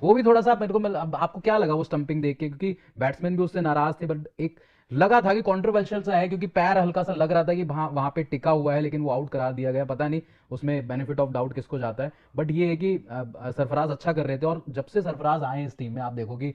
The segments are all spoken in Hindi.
वो भी थोड़ा सा मेरे को अब आपको क्या लगा वो स्टंपिंग देख के, क्योंकि बैट्समैन भी उससे नाराज थे, बट एक लगा था कि कंट्रोवर्शियल सा है, क्योंकि पैर हल्का सा लग रहा था कि वहां वहां पे टिका हुआ है, लेकिन वो आउट करार दिया गया। पता नहीं उसमें बेनिफिट ऑफ डाउट किसको जाता है, बट ये है कि सरफराज अच्छा कर रहे थे। और जब से सरफराज आए इस टीम में, आप देखो कि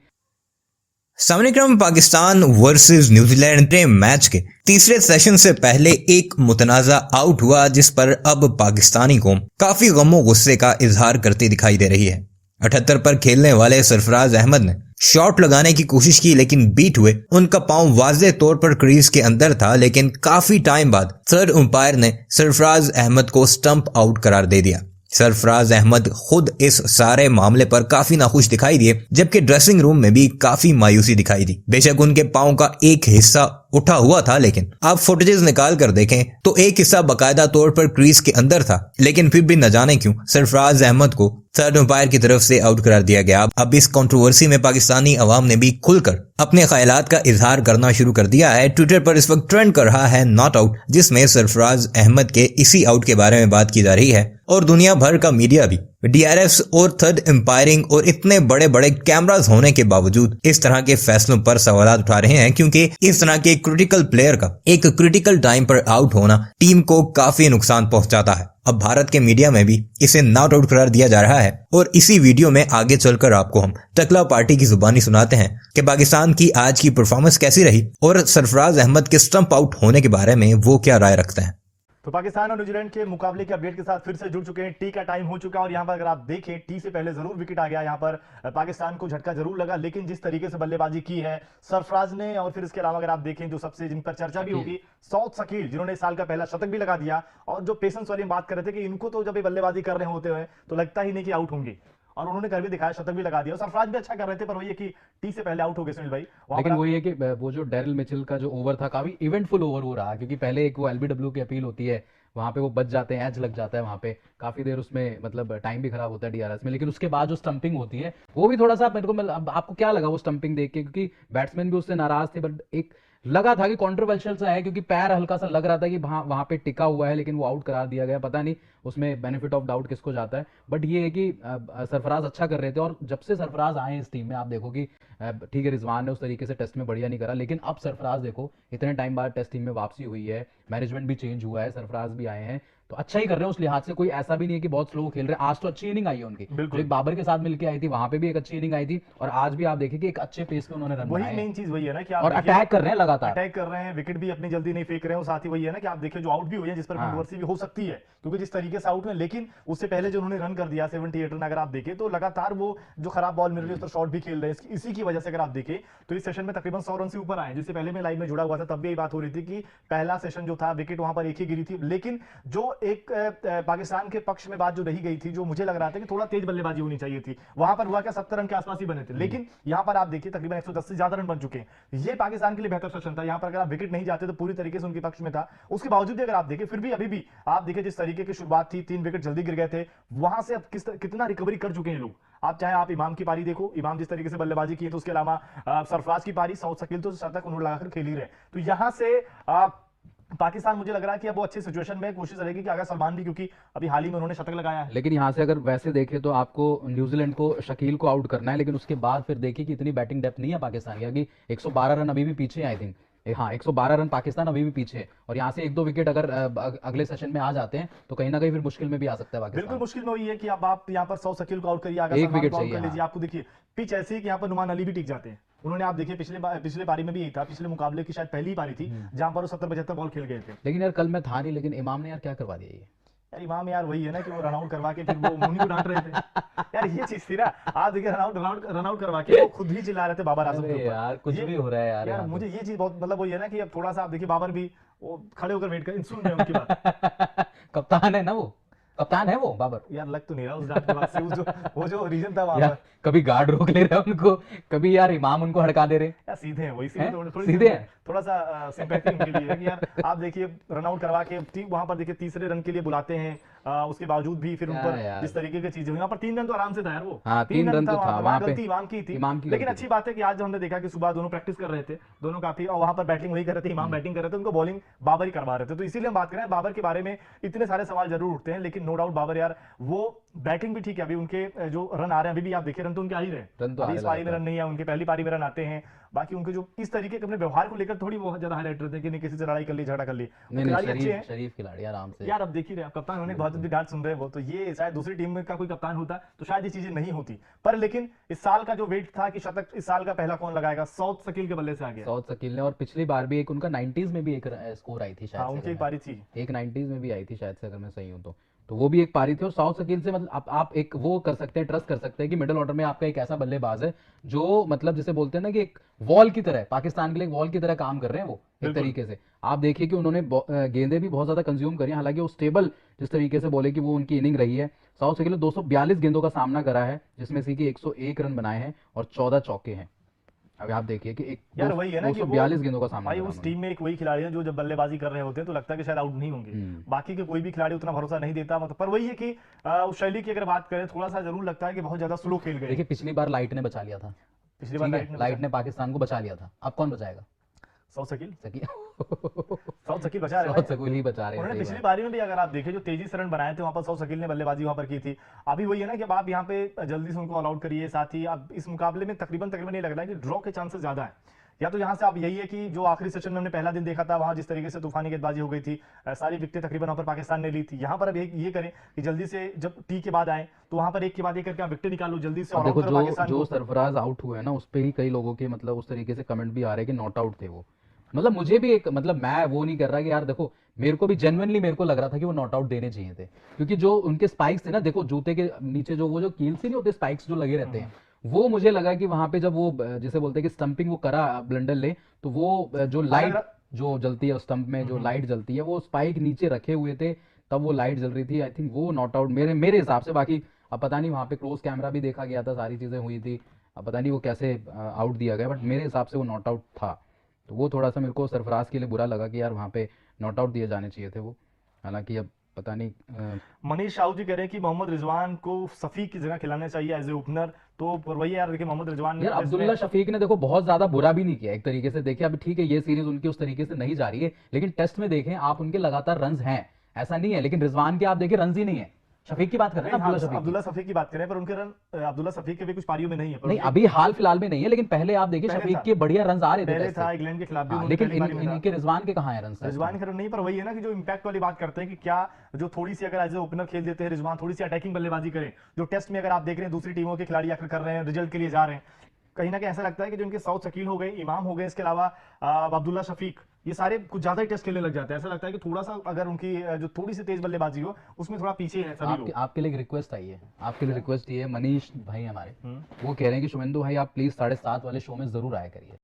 सामने क्रम पाकिस्तान वर्सेस न्यूजीलैंड के मैच के तीसरे सेशन से पहले एक मुतनाज़ा आउट हुआ, जिस पर अब पाकिस्तानी कौम काफी गमो गुस्से का इजहार करती दिखाई दे रही है। 78 पर खेलने वाले सरफराज अहमद ने शॉट लगाने की कोशिश की, लेकिन बीट हुए। उनका पांव वाज़े तौर पर क्रीज के अंदर था, लेकिन काफी टाइम बाद थर्ड अंपायर ने सरफराज अहमद को स्टंप आउट करार दे दिया। सरफराज अहमद खुद इस सारे मामले पर काफी नाखुश दिखाई दिए, जबकि ड्रेसिंग रूम में भी काफी मायूसी दिखाई दी। बेशक उनके पांव का एक हिस्सा उठा हुआ था, लेकिन आप फुटेजेस निकाल कर देखें तो एक हिस्सा बकायदा तौर पर क्रीज के अंदर था, लेकिन फिर भी न जाने क्यों सरफराज अहमद को थर्ड अंपायर की तरफ से आउट करार दिया गया। अब इस कंट्रोवर्सी में पाकिस्तानी अवाम ने भी खुलकर अपने ख्यालात का इजहार करना शुरू कर दिया है। ट्विटर पर इस वक्त ट्रेंड कर रहा है नॉट आउट, जिसमें सरफराज अहमद के इसी आउट के बारे में बात की जा रही है। और दुनिया भर का मीडिया भी डीआरएफ्स और थर्ड एम्पायरिंग और इतने बड़े बड़े कैमरास होने के बावजूद इस तरह के फैसलों पर सवाल उठा रहे हैं, क्योंकि इस तरह के क्रिटिकल प्लेयर का एक क्रिटिकल टाइम पर आउट होना टीम को काफी नुकसान पहुंचाता है। अब भारत के मीडिया में भी इसे नॉट आउट करार दिया जा रहा है, और इसी वीडियो में आगे चलकर आपको हम टकला पार्टी की जुबानी सुनाते हैं कि पाकिस्तान की आज की परफॉर्मेंस कैसी रही और सरफराज अहमद के स्टंप आउट होने के बारे में वो क्या राय रखते हैं। तो पाकिस्तान और न्यूजीलैंड के मुकाबले के अपडेट के साथ फिर से जुड़ चुके हैं। टी का टाइम हो चुका है और यहाँ पर अगर आप देखें टी से पहले जरूर विकेट आ गया। यहाँ पर पाकिस्तान को झटका जरूर लगा, लेकिन जिस तरीके से बल्लेबाजी की है सरफराज ने, और फिर इसके अलावा अगर आप देखें जो सबसे जिन पर चर्चा भी होगी, सौद शकील जिन्होंने इस साल का पहला शतक भी लगा दिया, और जो पेशेंस वाली बात कर रहे थे कि इनको तो जब ये बल्लेबाजी कर रहे होते हैं तो लगता ही नहीं कि आउट होंगे, और उन्होंने कर भी दिखाया, शतक भी लगा दिया। और सरफराज भी अच्छा कर रहे थे, पर वही है कि टी से पहले आउट हो गए सुनील भाई। लेकिन वही है कि वो जो डेरिल मिचेल का जो ओवर था काफी इवेंटफुल ओवर हो रहा, क्योंकि पहले एक वो एलबीडब्ल्यू की अपील होती है, वहां पे वो बच जाते हैं, एज लग जाता है वहां पे, काफी देर उसमें मतलब टाइम भी खराब होता है डीआरएस में। लेकिन उसके बाद जो स्टंपिंग होती है वो भी थोड़ा सा मेरे को अब आपको क्या लगा वो स्टंपिंग देख के, क्योंकि बैट्समैन भी उससे नाराज थे, बट एक लगा था कि कंट्रोवर्शियल सा है, क्योंकि पैर हल्का सा लग रहा था कि वहां वहां पे टिका हुआ है, लेकिन वो आउट करार दिया गया। पता नहीं उसमें बेनिफिट ऑफ डाउट किसको जाता है, बट ये है कि सरफराज अच्छा कर रहे थे। और जब से सरफराज आए इस टीम में, आप देखो कि ठीक है रिजवान ने उस तरीके से टेस्ट में बढ़िया नहीं करा, लेकिन अब सरफराज देखो इतने टाइम बाद टेस्ट टीम में वापसी हुई है, मैनेजमेंट भी चेंज हुआ है, सरफराज भी आए हैं, तो अच्छा ही कर रहे हैं। उस लिहाज से कोई ऐसा भी नहीं है कि बहुत स्लो खेल रहे हैं। आज तो अच्छी इनिंग आई है उनकी, जो एक बाबर के साथ मिलकर आई थी, वहां पे भी एक अच्छी इनिंग आई थी, और आज भी आप देखिए कि एक अच्छे पेस पे उन्होंने रन बनाए। वही मेन चीज वही है ना कि आप और अटैक कर रहे हैं लगातार, अटैक कर रहे हैं, विकेट भी अपनी जल्दी नहीं फेंक रहे हैं। और साथ ही वही है ना कि आप देखिए जो आउट भी हुए हैं, जिस पर कंट्रोवर्सी भी हो सकती है, क्योंकि जिस तरीके से आउट में, लेकिन उससे पहले जो उन्होंने रन कर दिया 78 रन, अगर आप देखें तो लगातार वो जो खराब बॉल मिल रही है उस पर शॉट भी खेल रहे हैं। इसी की वजह से अगर आप देखें तो इस सेशन में तकरीबन 100 रन से ऊपर आए। जिससे पहले मैं लाइव में जुड़ा हुआ था तब भी यही बात हो रही थी कि पहला सेशन जो था विकेट वहां पर एक ही गिरी थी, लेकिन जो एक पाकिस्तान के पक्ष में बात जो रही गई थी, जो मुझे लग रहा था कि थोड़ा तेज बल्लेबाजी होनी चाहिए थी, वहां पर हुआ क्या 70 रन के आसपास ही बने थे, लेकिन यहां पर आप देखिए तकरीबन 110 से ज्यादा रन बन चुके हैं। ये पाकिस्तान के लिए बेहतर सेशन था। यहां पर अगर आप विकेट नहीं जाते तो पूरी तरीके से उनके पक्ष में था। उसके बावजूद भी अगर आप देखें, फिर भी अभी भी आप देखिए जिस तरीके की शुरुआत थी, 3 विकेट जल्दी गिर गए थे, वहां से अब कितना रिकवरी कर चुके हैं लोग। आप चाहे आप इमाम की पारी देखो, इमाम जिस तरीके से बल्लेबाजी की, तो उसके अलावा सरफराज की पारी, सौद शकील तो शतक उन्होंने लगाकर खेल ही रहे। तो यहां से पाकिस्तान मुझे लग रहा है कि अब वो अच्छी सिचुएशन में कोशिश रहेगी कि अगर सलमान भी, क्योंकि अभी हाल ही में उन्होंने शतक लगाया है। लेकिन यहाँ से अगर वैसे देखें तो आपको न्यूजीलैंड को शकील को आउट करना है, लेकिन उसके बाद फिर देखिए कि इतनी बैटिंग डेप्थ नहीं है पाकिस्तान की, कि 112 रन अभी भी पीछे आई थिंक। हाँ 112 रन पाकिस्तान अभी भी पीछे है, और यहाँ से 1-2 विकेट अगर अगले सेशन में आ जाते हैं तो कहीं ना कहीं फिर मुश्किल में भी आ सकता है पाकिस्तान। बिल्कुल मुश्किल में वही है कि अब आप यहाँ पर 100 शकील को आउट करिए, अगर एक विकेट आउट चाहिए, कर लीजिए। हाँ। आपको देखिए पिच ऐसी है कि यहाँ पर नुमान अली भी टिक जाते हैं। उन्होंने आप देखिए पिछले पारी में भी यही था, पिछले मुकाबले की शायद पहली पारी थी जहां पर वो 70-75 बॉल खेल गए थे। लेकिन यार कल मैं था नहीं, लेकिन इमाम ने यार क्या करवा दिया ये। यार इमाम यार वही है ना कि वो रनआउट करवा के फिर वो मुनी को डांट रहे थे। यार ये चीज थी ना, आप देखिए रनआउट करवा के वो खुद ही चिल्ला रहे थे बाबर आजम के ऊपर। यार कुछ भी हो रहा है यार, यार मुझे ये चीज बहुत मतलब वही है ना कि अब थोड़ा सा आप देखिए बाबर भी वो खड़े होकर वेट कर सुन रहे हैं उनकी बात। कप्तान है ना वो, कप्तान है वो बाबर। यार लग तो नहीं रहा उस डांट के बाद से वो जो रीजन था वहां यार पर। कभी गार्ड रोक ले रहे हैं उनको, कभी यार इमाम उनको हड़का दे रहे हैं। यार सीधे हैं वो, हैं? इसीलिए थोड़ी सीधे हैं। थोड़ा सा सिंपैथी उनके लिए है कि यार आप देखिए रन आउट करवा के वहां पर देखिए तीसरे रन के लिए बुलाते हैं, उसके बावजूद भी फिर उन क्या पर यार। जिस तरीके की चीजें हुई, यहाँ पर 3 रन तो आराम से था यार वो। हाँ, 3 रन तो था वहाँ वहाँ पे, गलती इमाम की थी। इमाम की लेकिन गलती अच्छी थी। बात है कि आज जो हमने देखा कि सुबह दोनों प्रैक्टिस कर रहे थे, दोनों काफी, और वहां पर बैटिंग वही कर रहे थे, इमाम बैटिंग कर रहे थे, उनको बॉलिंग बाबर ही करवा रहे थे। तो इसीलिए हम बात कर रहे हैं बाबर के बारे में, इतने सारे सवाल जरूर उठते हैं, लेकिन नो डाउट बाबर यार वो बैटिंग भी ठीक है, अभी उनके जो रन आ रहे हैं अभी भी आप देखिए रन तो उनके आ ही रहे हैं, रन तो अभी आने इस पारी में लगा रन नहीं है, उनके पहली पारी में रन आते हैं। बाकी उनके जो इस तरीके के अपने व्यवहार को लेकर थोड़ी बहुत ज्यादा हाईलाइट रहते हैं कि नहीं किसी से लड़ाई कर ली, झगड़ा कर ली, वो नहीं खिलाड़ी नहीं, अच्छे हैं शरीफ खिलाड़ी आराम से। यार। अब देख ही रहे हैं, कप्तान होने के बाद भी डांट सुन रहे हैं वो, तो ये शायद दूसरी टीम में का कोई कप्तान होता तो शायद ये चीजें नहीं होती। पर लेकिन इस साल का जो वेट था कि शतक इस साल का पहला कौन लगाएगा, साउथ शकील के बल्ले से आ गया। साउथ शकील ने, और पिछली बार भी एक उनका 90s में भी एक स्कोर आई थी शायद हाँ से, उनकी अगर एक पारी थी। एक 90s में भी आई थी शायद से, अगर मैं सही हूं तो वो भी एक पारी थी। और साउथ शकील से मतलब आप एक वो कर सकते हैं, ट्रस्ट कर सकते हैं कि मिडिल ऑर्डर में आपका एक ऐसा बल्लेबाज है जो मतलब जिसे बोलते हैं ना कि एक वॉल की तरह, पाकिस्तान के लिए एक वॉल की तरह काम कर रहे हैं वो एक बिल्कुल। तरीके से। आप देखिए कि उन्होंने गेंदें भी बहुत ज्यादा कंज्यूम करी हैं, हालांकि वो स्टेबल जिस तरीके से बोले कि वो उनकी इनिंग रही है। साउथ शकील ने 242 गेंदों का सामना करा है, जिसमें से कि 101 रन बनाए हैं और 14 चौके हैं। अभी आप देखिए कि एक यार वही है ना कि 242 गेंदों का सामना भाई करा उस उन्होंने। टीम में एक वही खिलाड़ी है जो जब बल्लेबाजी कर रहे होते हैं तो लगता है कि शायद आउट नहीं होंगे, बाकी के कोई भी खिलाड़ी उतना भरोसा नहीं देता। मतलब पर वही है कि उस शैली की अगर बात करें, थोड़ा सा जरूर लगता है कि बहुत ज्यादा स्लो खेल गए। देखिए पिछली बार लाइट ने बचा लिया था, पिछली बार ठीक है, लाइट ने पाकिस्तान को बचा लिया था, अब कौन बचाएगा? साउथ शकील शकील साउथ शकील बचा रहे साउथ हैं। शकील ही बचा रहे हैं, उन्होंने सही पिछली बात। पारी में भी अगर आप देखें जो तेजी से रन बनाए थे वहां पर साउथ शकील ने बल्लेबाजी वहां पर की थी। अभी वही है ना कि अब आप यहाँ पे जल्दी से उनको ऑल आउट करिए, साथ ही अब इस मुकाबले में तकरीबन ये लग रहा है कि ड्रॉ के चांसेस ज्यादा है। या तो यहाँ से आप यही है कि जो आखिरी सेशन में हमने पहला दिन देखा था वहां जिस तरीके से तूफानी गेंदबाजी हो गई थी, सारी विकेटें तकरीबन वहां पर पाकिस्तान ने ली थी। यहाँ पर अब ये करें कि जल्दी से जब टी के बाद आए तो वहां पर एक के बाद एक करके आप विकेट निकालो, जल्दी से अब ऑल आउट देखो करो जो पाकिस्तान जो को। सरफराज आउट हुए हैं ना, उस पे ही कई लोगों के मतलब उस तरीके से कमेंट भी आ रहे हैं कि नॉट आउट थे वो। मतलब मुझे भी एक मतलब मैं वो नहीं कर रहा कि यार देखो, मेरे को भी जेन्युइनली मेरे को लग रहा था कि वो नॉट आउट देने चाहिए थे, क्योंकि जो उनके स्पाइक्स थे ना, देखो जूते के नीचे जो वो जो कील से नहीं होते स्पाइक्स जो लगे रहते हैं, वो मुझे लगा कि वहां पे जब वो जिसे बोलते हैं कि स्टंपिंग वो करा ब्लंडर ले, तो वो जो लाइट जो जलती है स्टंप में जो लाइट जलती है, वो स्पाइक नीचे रखे हुए थे, तब वो लाइट जल रही थी। आई थिंक वो नॉट आउट मेरे हिसाब से। बाकी अब पता नहीं, वहां पे क्लोज कैमरा भी देखा गया था, सारी चीजें हुई थी, अब पता नहीं वो कैसे आउट दिया गया, बट मेरे हिसाब से वो नॉट आउट था। तो वो थोड़ा सा मेरे को सरफराज के लिए बुरा लगा कि यार वहां पे नॉट आउट दिए जाने चाहिए थे वो। हालांकि अब पता नहीं मनीष साहू जी कह रहे हैं कि मोहम्मद रिजवान को सफीक की जगह खिलाना चाहिए एज ए ओपनर। तो पर वही यार देखिए मोहम्मद रिजवान यार अब्दुल्ला शफीक ने देखो बहुत ज्यादा बुरा भी नहीं किया एक तरीके से। देखिए अभी ठीक है ये सीरीज उनकी उस तरीके से नहीं जा रही है, लेकिन टेस्ट में देखें आप उनके लगातार रन्स हैं, ऐसा नहीं है। लेकिन रिजवान के आप देखिए रन्स ही नहीं है। शफीक की बात कर रहे हैं ना, अब्दुल्ला शफीक की बात करें, पर उनके रन अब्दुल्ला शफीक के भी कुछ पारियों में नहीं है। नहीं अभी हाल फिलहाल में नहीं है, लेकिन पहले आप देखिए शफीक के बढ़िया रन्स आ रहे थे पहले टेस्ट था से। इंग्लैंड के खिलाफ भी, हाँ, लेकिन इनके रिजवान के कहाँ है रन्स? रिजवान के रन नहीं, पर वही है ना कि जो इम्पैक्ट वाली बात करते हैं कि क्या जो थोड़ी सी अगर एज ए ओपनर खेल देते हैं रिजवान, थोड़ी सी अटैकिंग बल्लेबाजी करें, जो टेस्ट में अगर आप देख रहे हैं दूसरी टीमों के खिलाड़ी आकर कर रहे हैं, रिजल्ट के लिए जा रहे हैं, कहीं ना कहीं ऐसा लगता है कि जो इनके साउथ शकील हो गए, इमाम हो गए, इसके अलावा अब्दुल्ला शफीक, ये सारे कुछ ज्यादा ही टेस्ट खेलने लग जाते हैं। ऐसा लगता है कि थोड़ा सा अगर उनकी जो थोड़ी सी तेज बल्लेबाजी हो उसमें थोड़ा पीछे है सभी लोग। आपके लिए एक रिक्वेस्ट आई है, आपके लिए रिक्वेस्ट ये है, मनीष भाई हमारे वो कह रहे हैं कि शुभेंदु भाई आप प्लीज 7:30 वाले शो में जरूर आया करिए।